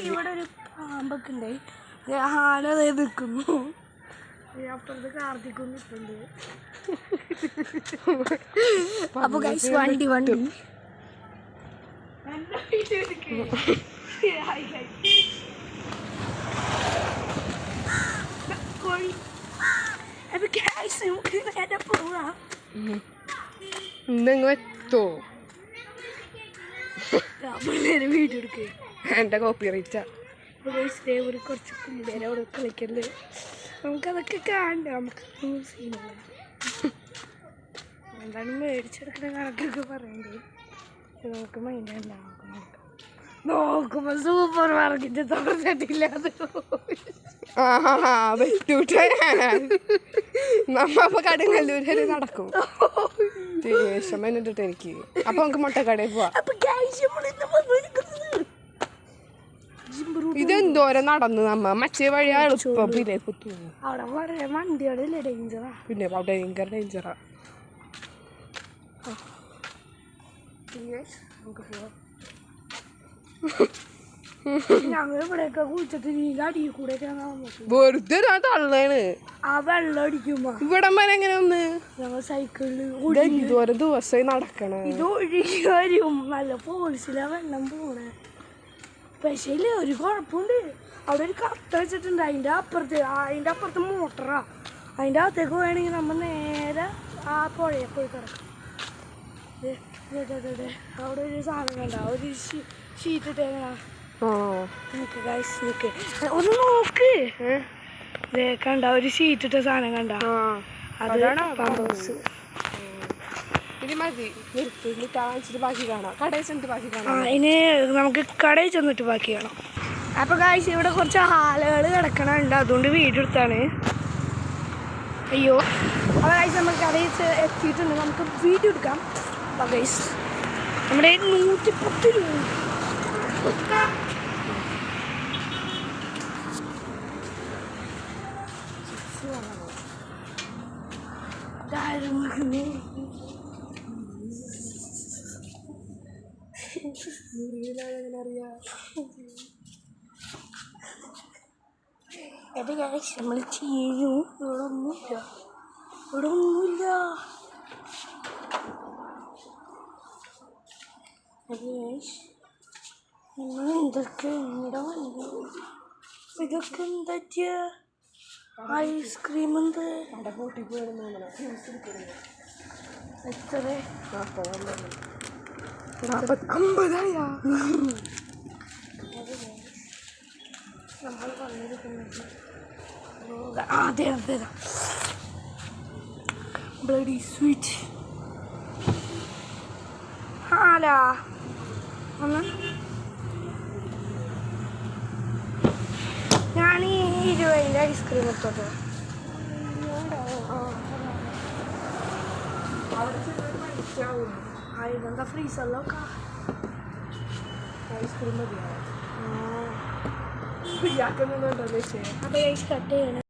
ഇവിടെ ഒരു പാമ്പൊക്കെ ഉണ്ടായി ആന നിൽക്കുന്നു അപ്പുറത്ത് കാർത്തിക്കും നിൽക്കുന്നുണ്ട്. അപ്പൊ ഗൈസ് വണ്ടി വീഡിയോ എടുക്കുക എന്റെ കോപ്പി റൈറ്റാ. ഒരു കുറച്ച് പിള്ളേരെ അവിടെ കളിക്കണ്ട്. നമുക്കതൊക്കെ കാണണ്ട. നമുക്ക് എന്താണ് മേടിച്ചെടുക്കുന്ന കണക്കൊക്കെ പറയണ്ടേ. നമുക്ക് മൈൻഡല്ല. നോക്കുമ്പോ സൂപ്പർ മാർക്കറ്റ് തുറന്നിട്ടില്ല. നമ്മ കടുങ്ങല്ലൂര് നടക്കും ദേഷ്യം എന്നിട്ട് എനിക്ക്. അപ്പൊ നമുക്ക് മുട്ടക്കടയിൽ പോവാം. ഇതെന്തോരം നടന്ന് നമ്മ മറ്റേ വഴി എളുപ്പം പിന്നെ അവിടെ വളരെ വണ്ടികളില്ലേ ഡേഞ്ചറാ. പിന്നെ ഭയങ്കര ഡേഞ്ചറാ. ഞങ്ങൾ ഇവിടെയൊക്കെ കുളിച്ചിട്ട് നീ അടിയിൽ കൂടെ വെറുതെ തള്ളേണ്. ആ വെള്ളം അടിക്കുമ്പോ ഇവിടെ വരെ എങ്ങനെ ഒന്ന് ഞങ്ങൾ സൈക്കിളില് എന്തോരം ദിവസമായി നടക്കണേ. ഇത് ഒഴുകി വരും. നല്ല ഫോഴ്സിലാ വെള്ളം പോണേ. പക്ഷേ ഒരു കുഴപ്പമുണ്ട്. അവിടെ ഒരു കത്ത വെച്ചിട്ടുണ്ട്. അതിൻ്റെ അപ്പുറത്ത് മോട്ടറാ. അതിൻ്റെ അകത്തേക്ക് വേണമെങ്കിൽ നമ്മൾ നേരെ ആ പുഴയെ പോയി കിടക്കാം. അവിടെ ഒരു സാധനം കണ്ട ഒരു ഷീറ്റ് ഇട്ടേങ്ങ. നിക്ക് ഗൈസ് നിക്ക് ഒന്ന് നോക്ക്. കണ്ട ഒരു ഷീറ്റ് ഇട്ട സാധനം കണ്ട. അതാണ് പമ്പ് ഹൗസ്. അതിന് നമുക്ക് കടയിൽ ചെന്നിട്ട് ബാക്കി കാണാം. അപ്പോൾ ഗൈസ് ഇവിടെ കുറച്ച് ആളുകൾ കിടക്കണുണ്ട്. അതുകൊണ്ട് വീഡിയോ എടുത്താണ്. അയ്യോ അപ്പോൾ ഗൈസ് നമ്മൾ കടയിൽ എത്തിയിട്ടുണ്ട്. നമുക്ക് വീഡിയോ എടുക്കാം. അപ്പോൾ ഗൈസ് നമ്മുടെ 110 രൂപ. അപ്പോൾ ഗൈസ് നമ്മൾ ചെയ്യൂ. ഇവിടെ ഒന്നുമില്ല. നമ്മൾ എന്തൊക്കെ ഇവിടെ വന്നു. ഇതൊക്കെ എന്താ ഐസ്ക്രീം ഉണ്ട്. എത്ര 50,000 നമ്മൾ വന്നിരിക്കുന്നത്. അതെ ബ്ലഡി സ്വീറ്റ് ആലാ. ഞാൻ ഈ 20 ഐസ്ക്രീം എടുത്തോട്ടെ. ഇതെന്താ ഫ്രീസറിലൊക്കെ ഐസ്ക്രീം മതിയാവും. അപ്പോൾ ഐസ് കട്ട് ചെയ്യണം.